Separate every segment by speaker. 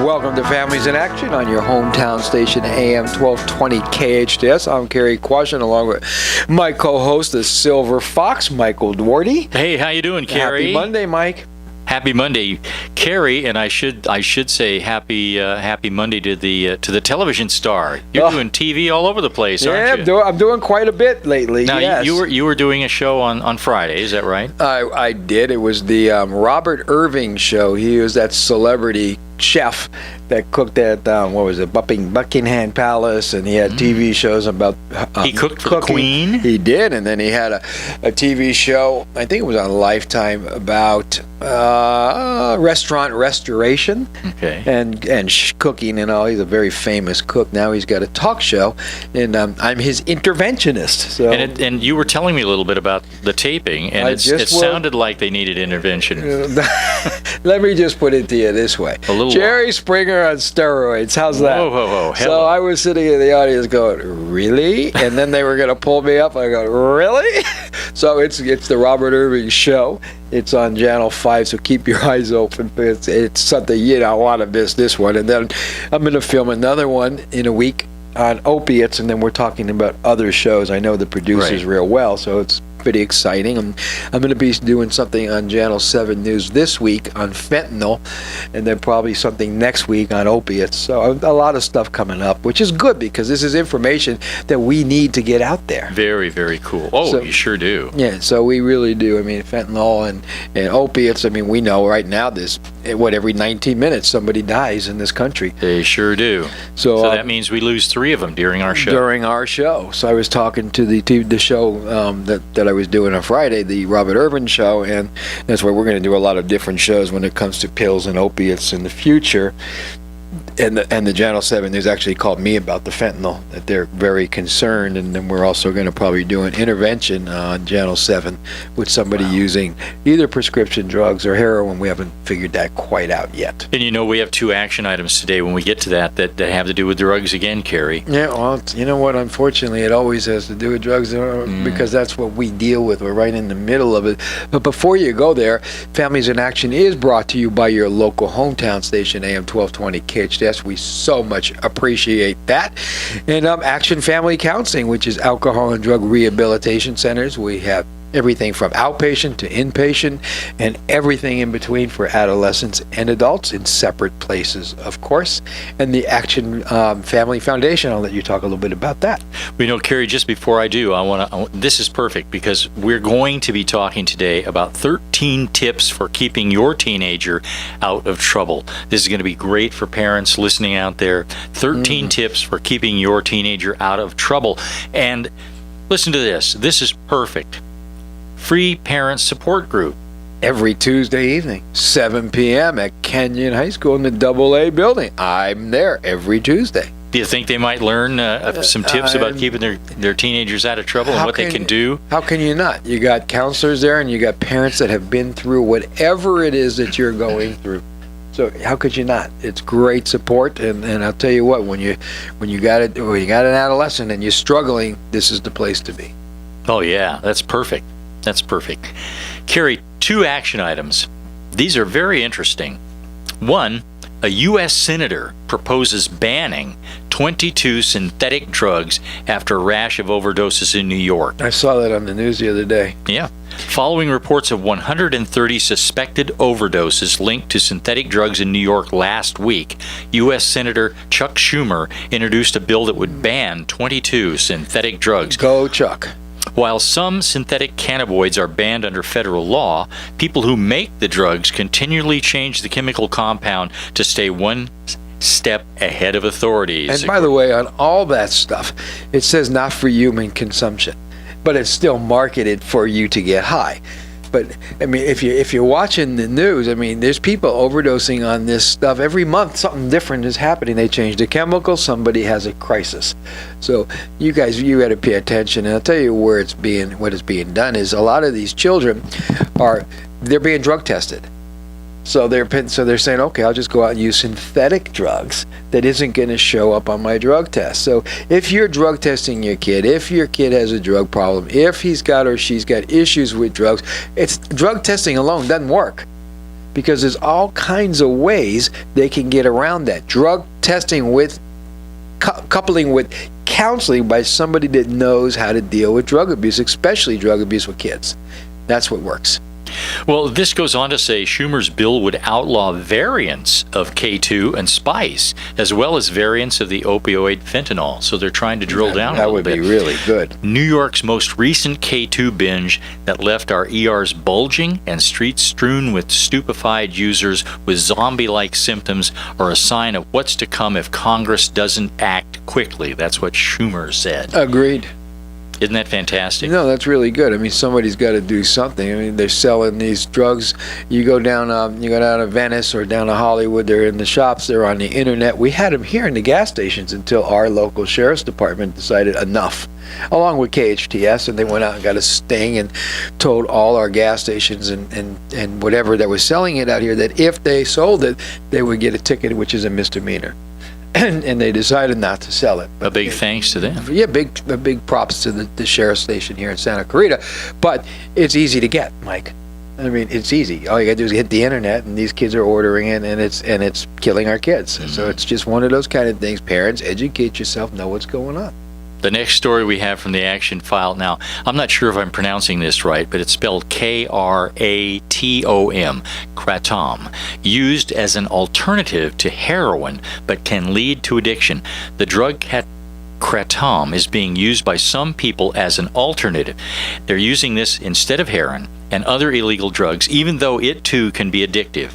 Speaker 1: Welcome to Families in Action on your hometown station, AM 1220 KHTS. I'm Cary Quashen, along with my co-host, the Silver Fox, Michael Dougherty.
Speaker 2: Hey, how you doing, Cary?
Speaker 1: Happy Monday, Mike.
Speaker 2: Happy Monday, Cary, and I should say happy Monday to the television star. You're doing TV all over the place, aren't you?
Speaker 1: Yeah, I'm doing quite a bit lately.
Speaker 2: Now,
Speaker 1: yes.
Speaker 2: you were doing a show on Friday, is that right?
Speaker 1: I did. It was the Robert Irving show. He was that celebrity chef that cooked at Buckingham Palace, and he had TV shows about
Speaker 2: he cooked for
Speaker 1: cooking.
Speaker 2: the Queen.
Speaker 1: He did, and then he had a TV show, I think it was on Lifetime, about restaurant restoration.
Speaker 2: Okay.
Speaker 1: and cooking and all. He's a very famous cook. Now he's got a talk show, and I'm his interventionist. So
Speaker 2: And you were telling me a little bit about the taping, and it sounded like they needed intervention.
Speaker 1: Let me just put it to you this way. Jerry Springer on steroids. How's that?
Speaker 2: Whoa.
Speaker 1: So I was sitting in the audience going, really? And then they were going to pull me up. I go, really? So it's the Robert Irving show. It's on Channel 5, so keep your eyes open. It's something you don't want to miss, this one. And then I'm going to film another one in a week on opiates, and then we're talking about other shows. I know the producers real well, so it's pretty exciting. I'm going to be doing something on Channel 7 News this week on fentanyl, and then probably something next week on opiates. So a lot of stuff coming up, which is good because this is information that we need to get out there.
Speaker 2: Very, very cool. Oh, so, you sure do.
Speaker 1: Yeah, so we really do. I mean, fentanyl and opiates, I mean, we know right now every 19 minutes somebody dies in this country.
Speaker 2: They sure do. So that means we lose 3 of them during our show.
Speaker 1: So I was talking to the show that I was doing on Friday, the Robert Irving show, and that's why we're going to do a lot of different shows when it comes to pills and opiates in the future. And the Channel 7 News actually called me about the fentanyl, that they're very concerned, and then we're also going to probably do an intervention on Channel 7 with somebody using either prescription drugs or heroin. We haven't figured that quite out yet.
Speaker 2: And we have 2 action items today when we get to that have to do with drugs again, Cary.
Speaker 1: Yeah, well, you know what? Unfortunately, it always has to do with drugs because that's what we deal with. We're right in the middle of it. But before you go there, Families in Action is brought to you by your local hometown station, AM 1220 KHTS. We so much appreciate that. And Action Family Counseling, which is alcohol and drug rehabilitation centers. We have everything from outpatient to inpatient and everything in between for adolescents and adults in separate places, of course. And the Action Family Foundation, I'll let you talk a little bit about that.
Speaker 2: Well, Cary, just before I do, this is perfect because we're going to be talking today about 13 tips for keeping your teenager out of trouble. This is going to be great for parents listening out there. 13 tips for keeping your teenager out of trouble. And listen to this. This is perfect. Free parent support group.
Speaker 1: Every Tuesday evening, 7 p.m. at Kenyon High School in the AA building. I'm there every Tuesday.
Speaker 2: Do you think they might learn some tips about keeping their teenagers out of trouble and what they can do?
Speaker 1: How can you not? You got counselors there, and you got parents that have been through whatever it is that you're going through. So how could you not? It's great support, and I'll tell you what, when you got an adolescent and you're struggling, this is the place to be.
Speaker 2: Oh yeah, that's perfect. That's perfect. Cary, 2 action items. These are very interesting. 1, a U.S. senator proposes banning 22 synthetic drugs after a rash of overdoses in New York.
Speaker 1: I saw that on the news the other day.
Speaker 2: Yeah. Following reports of 130 suspected overdoses linked to synthetic drugs in New York last week, U.S. Senator Chuck Schumer introduced a bill that would ban 22 synthetic drugs.
Speaker 1: Go, Chuck.
Speaker 2: While some synthetic cannabinoids are banned under federal law, people who make the drugs continually change the chemical compound to stay one step ahead of authorities.
Speaker 1: And by the way, on all that stuff, it says not for human consumption, but it's still marketed for you to get high. But I mean, if you're watching the news, I mean, there's people overdosing on this stuff every month. Something different is happening. They change the chemical. Somebody has a crisis. So you guys, you got to pay attention. And I'll tell you what is being done is a lot of these children they're being drug tested. So they're saying, okay, I'll just go out and use synthetic drugs that isn't going to show up on my drug test. So if you're drug testing your kid, if your kid has a drug problem, if he's got or she's got issues with drugs, drug testing alone doesn't work. because there's all kinds of ways they can get around that. Drug testing with coupling with counseling by somebody that knows how to deal with drug abuse, especially drug abuse with kids. That's what works.
Speaker 2: Well, this goes on to say Schumer's bill would outlaw variants of K2 and spice, as well as variants of the opioid fentanyl. So they're trying to drill down a little bit.
Speaker 1: That would be really good.
Speaker 2: New York's most recent K2 binge that left our ERs bulging and streets strewn with stupefied users with zombie-like symptoms are a sign of what's to come if Congress doesn't act quickly. That's what Schumer said.
Speaker 1: Agreed.
Speaker 2: Isn't that fantastic?
Speaker 1: No, that's really good. I mean, somebody's got to do something. I mean, they're selling these drugs. You go down to Venice or down to Hollywood. They're in the shops. They're on the internet. We had them here in the gas stations until our local sheriff's department decided enough, along with KHTS, and they went out and got a sting and told all our gas stations and whatever that was selling it out here that if they sold it, they would get a ticket, which is a misdemeanor. And they decided not to sell it.
Speaker 2: A big thanks to them.
Speaker 1: Yeah, big props to the sheriff's station here in Santa Clarita. But it's easy to get, Mike. I mean, it's easy. All you got to do is hit the internet, and these kids are ordering it, and it's killing our kids. Mm-hmm. So it's just one of those kind of things. Parents, educate yourself, know what's going on.
Speaker 2: The next story we have from the Action File. Now, I'm not sure if I'm pronouncing this right, but it's spelled Kratom, kratom, used as an alternative to heroin, but can lead to addiction. The drug kratom is being used by some people as an alternative. They're using this instead of heroin and other illegal drugs, even though it too can be addictive.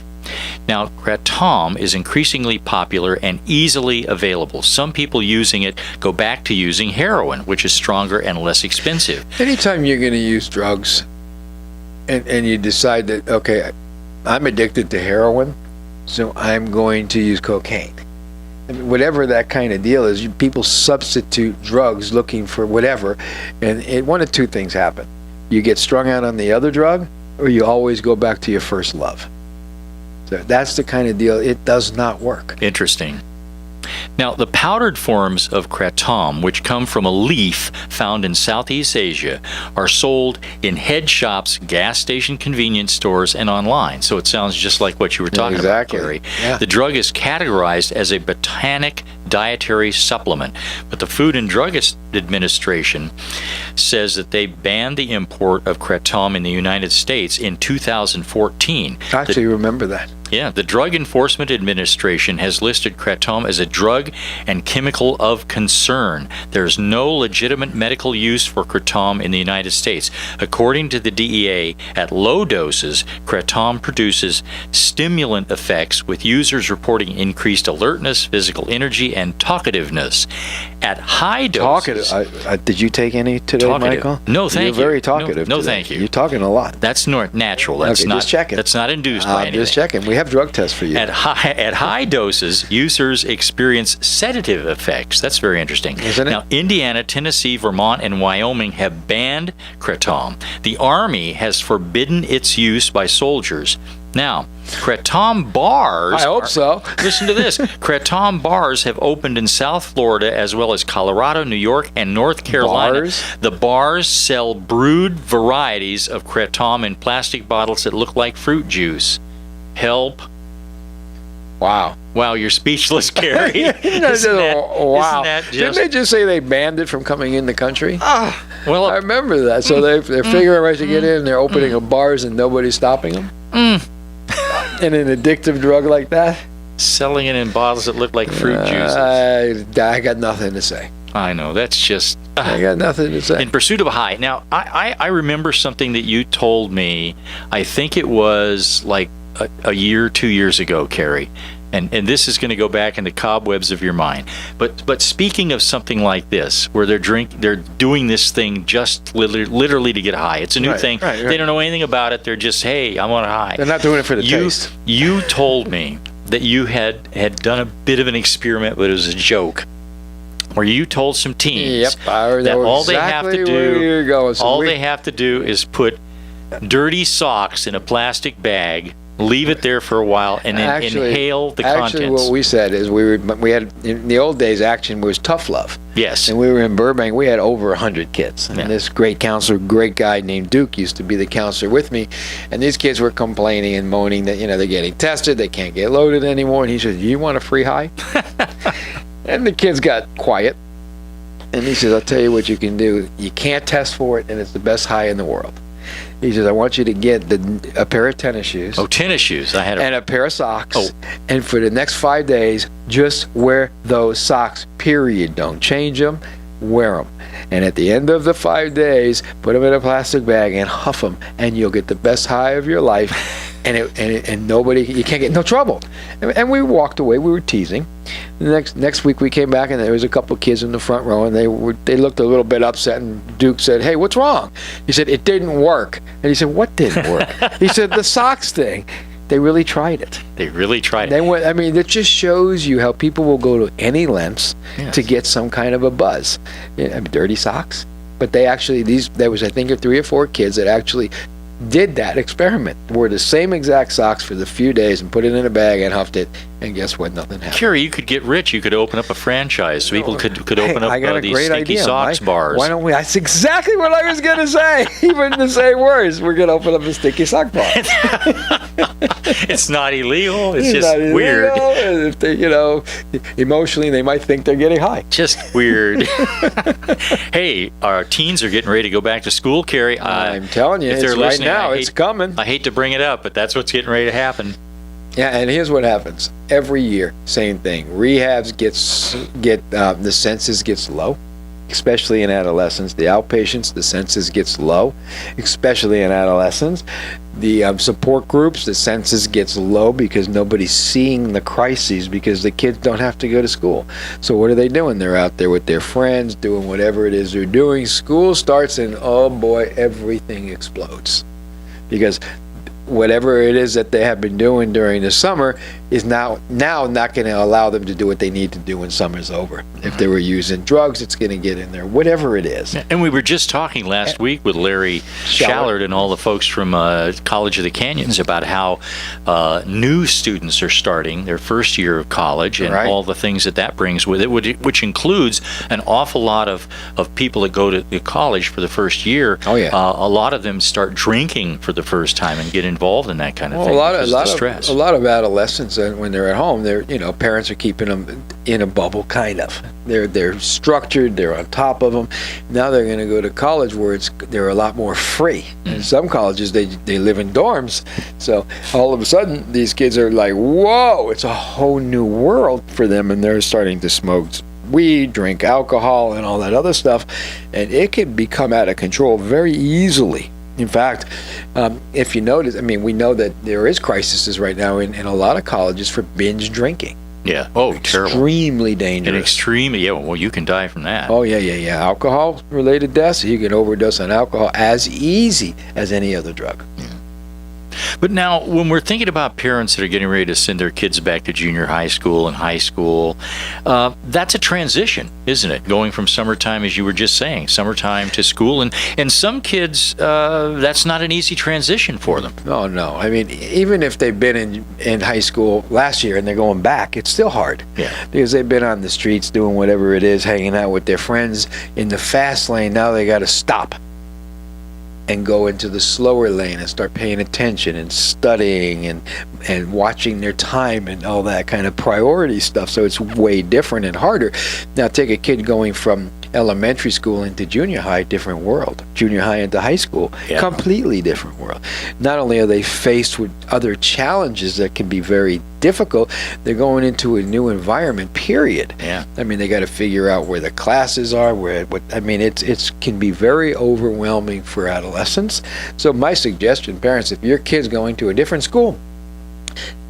Speaker 2: Now, kratom is increasingly popular and easily available. Some people using it go back to using heroin, which is stronger and less expensive.
Speaker 1: Anytime you're going to use drugs and you decide that, okay, I'm addicted to heroin, so I'm going to use cocaine. I mean, whatever that kind of deal is, people substitute drugs looking for whatever, and one of two things happen. You get strung out on the other drug, or you always go back to your first love. So that's the kind of deal. It does not work.
Speaker 2: Interesting. Now, the powdered forms of kratom, which come from a leaf found in Southeast Asia, are sold in head shops, gas station convenience stores, and online. So it sounds just like what you were talking about, Cary.
Speaker 1: Yeah.
Speaker 2: The drug is categorized as a botanic dietary supplement, but the Food and Drug Administration says that they banned the import of kratom in the United States in 2014.
Speaker 1: I actually remember that.
Speaker 2: Yeah, the Drug Enforcement Administration has listed kratom as a drug and chemical of concern. There's no legitimate medical use for kratom in the United States. According to the DEA, at low doses, kratom produces stimulant effects, with users reporting increased alertness, physical energy, and talkativeness. At high doses...
Speaker 1: Did you take any today, Michael?
Speaker 2: No, thank you.
Speaker 1: You're very talkative
Speaker 2: No,
Speaker 1: today.
Speaker 2: thank you.
Speaker 1: You're talking a lot.
Speaker 2: That's natural. That's
Speaker 1: okay,
Speaker 2: not,
Speaker 1: just checking.
Speaker 2: That's not induced by anything.
Speaker 1: Just checking. We have drug tests for you.
Speaker 2: At high doses, users experience sedative effects. That's very interesting.
Speaker 1: Isn't it?
Speaker 2: Now, Indiana, Tennessee, Vermont, and Wyoming have banned kratom. The Army has forbidden its use by soldiers. Now, kratom bars...
Speaker 1: I hope so.
Speaker 2: Listen to this. Kratom bars have opened in South Florida as well as Colorado, New York, and North Carolina.
Speaker 1: Bars?
Speaker 2: The bars sell brewed varieties of kratom in plastic bottles that look like fruit juice. Help.
Speaker 1: Wow.
Speaker 2: Wow, you're speechless, Cary.
Speaker 1: Wow.
Speaker 2: Isn't that
Speaker 1: Didn't
Speaker 2: just...
Speaker 1: they just say they banned it from coming in the country?
Speaker 2: Well,
Speaker 1: I remember that. So they're figuring ways to get in, and they're opening up bars and nobody's stopping them? And an addictive drug like that?
Speaker 2: selling it in bottles that look like fruit juices.
Speaker 1: I got nothing to say.
Speaker 2: I know, that's just...
Speaker 1: I got nothing to say.
Speaker 2: In pursuit of a high. Now, I remember something that you told me, I think it was like a year, 2 years ago, Cary. And this is going to go back in the cobwebs of your mind. But speaking of something like this, where they're doing this thing just literally to get high. It's a new thing. Right. They don't know anything about it. They're just, hey, I want a high.
Speaker 1: They're not doing it for the taste.
Speaker 2: You told me that you had done a bit of an experiment, but it was a joke, where you told some teens that all they have to do is put dirty socks in a plastic bag leave it there for a while, and then inhale the contents.
Speaker 1: Actually, what we said is we had in the old days, action was tough love.
Speaker 2: Yes.
Speaker 1: And we were in Burbank. We had over 100 kids. And this great counselor, great guy named Duke, used to be the counselor with me. And these kids were complaining and moaning that, they're getting tested. They can't get loaded anymore. And he said, "You want a free high?" And the kids got quiet. And he says, "I'll tell you what you can do. You can't test for it, and it's the best high in the world." He says, "I want you to get a pair of tennis shoes."
Speaker 2: Oh, tennis shoes.
Speaker 1: And a pair of socks.
Speaker 2: Oh.
Speaker 1: And for the next 5 days, just wear those socks, period. Don't change them. Wear them. And at the end of the 5 days, put them in a plastic bag and huff them, and you'll get the best high of your life. And nobody, you can't get no trouble. And we walked away. We were teasing. The next week we came back, and there was a couple of kids in the front row, and they looked a little bit upset. And Duke said, "Hey, what's wrong?" He said, "It didn't work." And he said, "What didn't work?" He said, "The socks thing." They really tried it.
Speaker 2: They really tried it.
Speaker 1: They went. I mean, it just shows you how people will go to any lengths to get some kind of a buzz. Dirty socks, but they actually there was, I think, 3 or 4 kids that actually did that experiment. Wore the same exact socks for the few days and put it in a bag and huffed it, and guess what? Nothing happened.
Speaker 2: Cary, you could get rich. You could open up a franchise. So people could open up these
Speaker 1: great
Speaker 2: stinky
Speaker 1: idea,
Speaker 2: socks bars.
Speaker 1: Why don't we? That's exactly what I was going to say. Even the same words. We're going to open up a stinky sock bar.
Speaker 2: It's not illegal. It's just
Speaker 1: not illegal.
Speaker 2: Weird.
Speaker 1: If they, emotionally, they might think they're getting high.
Speaker 2: Just weird. Hey, our teens are getting ready to go back to school, Cary.
Speaker 1: I'm telling you,
Speaker 2: if they're
Speaker 1: it's right
Speaker 2: listening,
Speaker 1: now. It's coming.
Speaker 2: I hate to bring it up, but that's what's getting ready to happen.
Speaker 1: Yeah, and here's what happens every year. Same thing. Rehabs the census gets low, especially in adolescents. The outpatients, the census gets low, especially in adolescents. The support groups, the census gets low because nobody's seeing the crises because the kids don't have to go to school. So what are they doing? They're out there with their friends doing whatever it is they're doing. School starts and oh boy, everything explodes because whatever it is that they have been doing during the summer is now not going to allow them to do what they need to do when summer's over. If they were using drugs, it's going to get in there, whatever it is.
Speaker 2: And we were just talking last week with Larry Shallard and all the folks from College of the Canyons about how new students are starting their first year of college and all the things that brings with it, which includes an awful lot of people that go to college for the first year.
Speaker 1: Oh, yeah.
Speaker 2: A lot of them start drinking for the first time and get involved in that kind of thing.
Speaker 1: A lot of adolescents, when they're at home, parents are keeping them in a bubble, kind of. They're structured, they're on top of them. Now they're going to go to college where they're a lot more free. In some colleges, they live in dorms. So all of a sudden, these kids are like, whoa, it's a whole new world for them, and they're starting to smoke weed, drink alcohol, and all that other stuff. And it can become out of control very easily. In fact, if you notice, we know that there is crises right now in a lot of colleges for binge drinking.
Speaker 2: Yeah. Oh, terrible.
Speaker 1: Extremely dangerous.
Speaker 2: And extremely, well, you can die from that.
Speaker 1: Oh, yeah. Alcohol-related deaths, you can overdose on alcohol as easy as any other drug.
Speaker 2: Yeah. But now, when we're thinking about parents that are getting ready to send their kids back to junior high school and high school, that's a transition, isn't it? Going from summertime, as you were just saying, summertime to school. And some kids, that's not an easy transition for them.
Speaker 1: Oh, no. Even if they've been in high school last year and they're going back, it's still hard.
Speaker 2: Yeah.
Speaker 1: Because they've been on the streets doing whatever it is, hanging out with their friends in the fast lane. Now they got to stop and go into the slower lane and start paying attention and studying and watching their time and all that kind of priority stuff. So it's way different and harder. Now take a kid going from elementary school into junior high, different world. Junior high into high school, completely different world. Not only are they faced with other challenges that can be very difficult, they're going into a new environment, period.
Speaker 2: Yeah.
Speaker 1: They got to figure out where the classes are, it can be very overwhelming for adolescents. So my suggestion, parents, if your kid's going to a different school,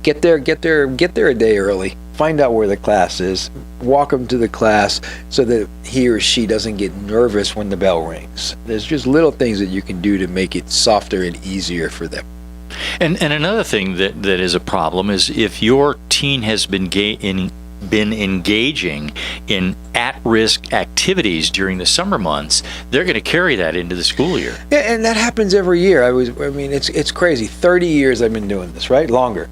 Speaker 1: get there a day early. Find out where the class is. Walk them to the class so that he or she doesn't get nervous when the bell rings. There's just little things that you can do to make it softer and easier for them.
Speaker 2: And another thing that is a problem is if your teen has been been engaging in at-risk activities during the summer months, they're going to carry that into the school year.
Speaker 1: Yeah, and that happens every year. It's crazy. 30 years I've been doing this, right? Longer.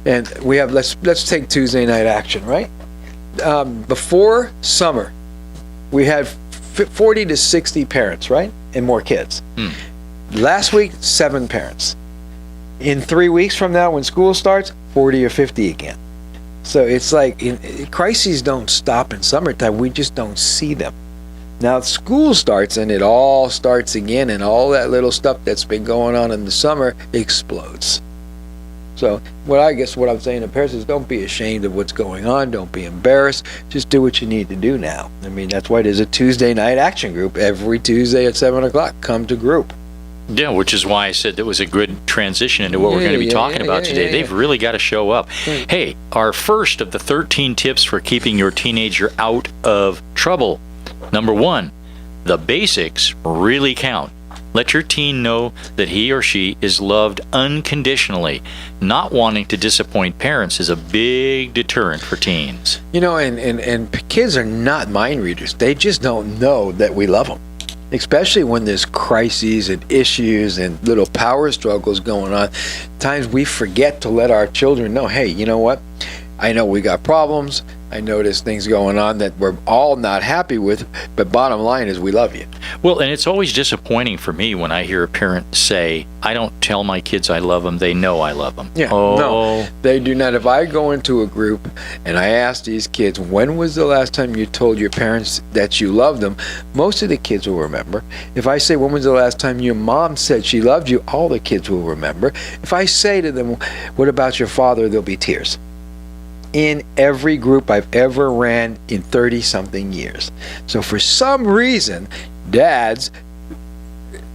Speaker 1: And we have, let's take Tuesday night action, right? Before summer, we had 40 to 60 parents, right? And more kids. Last week, 7 parents. In 3 weeks from now, when school starts, 40 or 50 again. So it's like crises don't stop in summertime. We just don't see them. Now school starts and it all starts again, and all that little stuff that's been going on in the summer explodes. So what I'm saying to parents is, don't be ashamed of what's going on. Don't be embarrassed. Just do what you need to do now. I mean, that's why there's a Tuesday night action group every Tuesday at 7 o'clock. Come to group.
Speaker 2: Yeah, which is why I said that was a good transition into what we're going to be talking about today. They've really got to show up.
Speaker 1: Right.
Speaker 2: Hey, our first of the 13 tips for keeping your teenager out of trouble. Number 1, the basics really count. Let your teen know that he or she is loved unconditionally. Not wanting to disappoint parents is a big deterrent for teens.
Speaker 1: You know, and kids are not mind readers. They just don't know that we love them. Especially when there's crises and issues and little power struggles going on. Times we forget to let our children know, hey, you know what? I know we got problems. I know there's things going on that we're all not happy with, but bottom line is we love you.
Speaker 2: Well, and it's always disappointing for me when I hear a parent say, I don't tell my kids I love them. They know I love them.
Speaker 1: Yeah, no, they do not. If I go into a group and I ask these kids, when was the last time you told your parents that you loved them? Most of the kids will remember. If I say, when was the last time your mom said she loved you? All the kids will remember. If I say to them, what about your father? There'll be tears. In every group I've ever ran in 30-something years. So for some reason, dads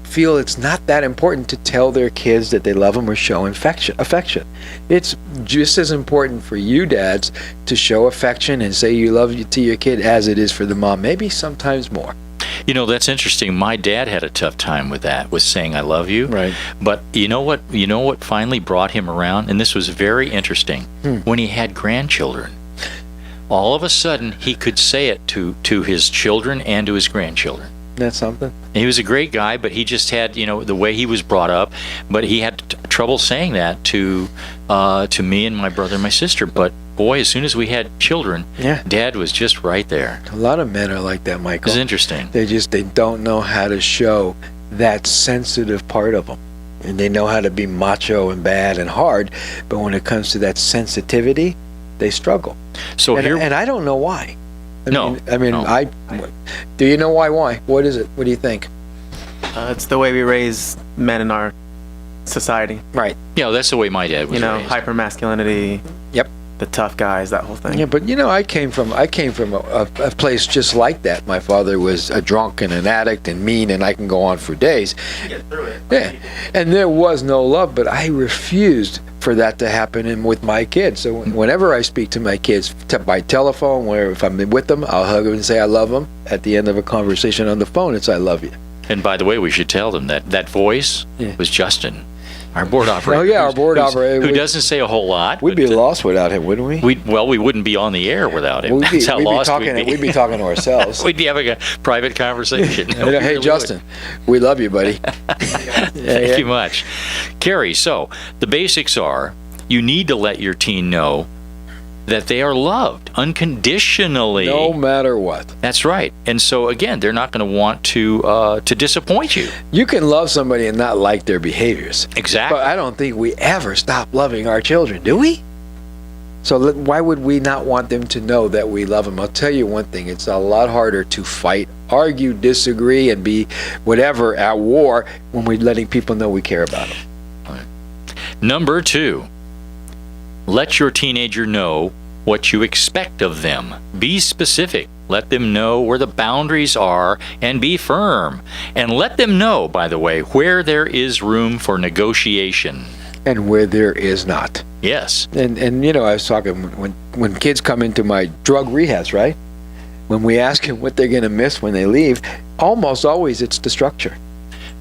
Speaker 1: feel it's not that important to tell their kids that they love them or show affection. It's just as important for you dads to show affection and say you love you to your kid as it is for the mom, maybe sometimes more.
Speaker 2: You know, that's interesting. My dad had a tough time with that, with saying I love you.
Speaker 1: Right.
Speaker 2: But you know what finally brought him around? And this was very interesting. When he had grandchildren. All of a sudden, he could say it to his children and to his grandchildren.
Speaker 1: That's something.
Speaker 2: He was a great guy, but he just had, the way he was brought up, but he had trouble saying that to me and my brother and my sister. But boy, as soon as we had children, Dad was just right there.
Speaker 1: A lot of men are like that, Michael.
Speaker 2: It's interesting.
Speaker 1: They don't know how to show that sensitive part of them. And they know how to be macho and bad and hard, but when it comes to that sensitivity, they struggle.
Speaker 2: So
Speaker 1: and I don't know why.
Speaker 2: No.
Speaker 1: Do you know why? What is it? What do you think?
Speaker 3: It's the way we raise men in our society.
Speaker 1: Right.
Speaker 2: Yeah, that's the way my dad was raised.
Speaker 3: Hyper masculinity.
Speaker 1: Yep.
Speaker 3: The tough guys, that whole thing.
Speaker 1: Yeah, but I came from a place just like that. My father was a drunk and an addict and mean, and I can go on for days.
Speaker 3: Get through it.
Speaker 1: Yeah, and there was no love, but I refused for that to happen with my kids. So whenever I speak to my kids by telephone, where if I'm with them, I'll hug them and say I love them. At the end of a conversation on the phone, it's I love you.
Speaker 2: And by the way, we should tell them that voice was Justin, our board operator.
Speaker 1: Oh yeah, our board operator.
Speaker 2: Who doesn't say a whole lot.
Speaker 1: We'd be lost without him, wouldn't we?
Speaker 2: We wouldn't be on the air without him. That's how lost we'd be.
Speaker 1: We'd be talking to ourselves.
Speaker 2: We'd be having a private conversation.
Speaker 1: Hey, Justin, we love you, buddy.
Speaker 2: Thank you much. Cary, so the basics are, you need to let your teen know that they are loved unconditionally.
Speaker 1: No matter what.
Speaker 2: That's right. And so, again, they're not going to want to disappoint you.
Speaker 1: You can love somebody and not like their behaviors.
Speaker 2: Exactly.
Speaker 1: But I don't think we ever stop loving our children, do we? So why would we not want them to know that we love them? I'll tell you one thing. It's a lot harder to fight, argue, disagree, and be whatever at war when we're letting people know we care about them.
Speaker 2: Number 2, let your teenager know what you expect of them. Be specific. Let them know where the boundaries are and be firm. And let them know, by the way, where there is room for negotiation.
Speaker 1: And where there is not.
Speaker 2: Yes.
Speaker 1: And I was talking when kids come into my drug rehabs, right? When we ask them what they're going to miss when they leave, almost always it's the structure.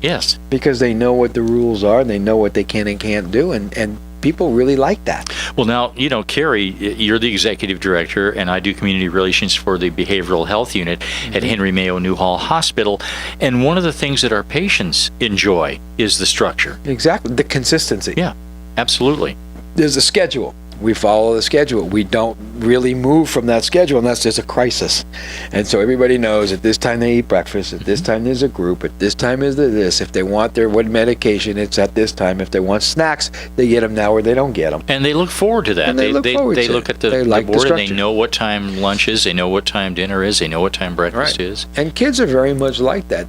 Speaker 2: Yes.
Speaker 1: Because they know what the rules are, they know what they can and can't do, and people really like that.
Speaker 2: Well, now, Cary, you're the executive director, and I do community relations for the behavioral health unit at Henry Mayo Newhall Hospital. And one of the things that our patients enjoy is the structure.
Speaker 1: Exactly. The consistency.
Speaker 2: Yeah, absolutely.
Speaker 1: There's a schedule. We follow the schedule. We don't really move from that schedule unless there's a crisis. And so everybody knows at this time they eat breakfast, at this time there's a group, at this time is this. If they want their medication, it's at this time. If they want snacks, they get them now or they don't get them.
Speaker 2: And they look forward to that.
Speaker 1: And they look forward to
Speaker 2: look
Speaker 1: it.
Speaker 2: at the
Speaker 1: They like the
Speaker 2: board and they
Speaker 1: structure.
Speaker 2: know what time lunch is, they know what time dinner is, they know what time breakfast is.
Speaker 1: And kids are very much like that.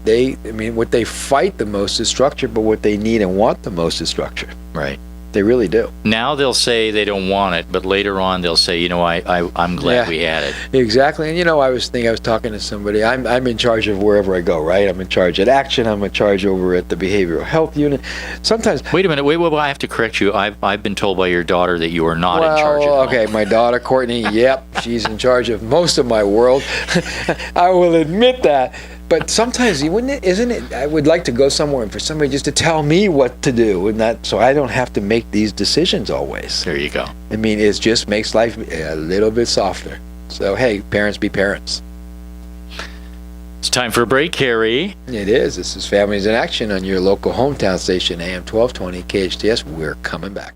Speaker 1: What they fight the most is structure, but what they need and want the most is structure.
Speaker 2: Right.
Speaker 1: They really do.
Speaker 2: Now they'll say they don't want it, but later on they'll say, I'm glad we had it.
Speaker 1: Exactly. And I was talking to somebody. I'm in charge of wherever I go, right? I'm in charge at Action. I'm in charge over at the behavioral health unit. Sometimes.
Speaker 2: Wait a minute. Wait, I have to correct you. I've been told by your daughter that you are not in charge of
Speaker 1: okay, my daughter Courtney. Yep, she's in charge of most of my world. I will admit that. But sometimes, isn't it? I would like to go somewhere and for somebody just to tell me what to do, and that so I don't have to make these decisions always.
Speaker 2: There you go.
Speaker 1: It just makes life a little bit softer. So hey, parents be parents.
Speaker 2: It's time for a break, Cary.
Speaker 1: It is. This is Families in Action on your local hometown station, AM 1220 KHTS. We're coming back.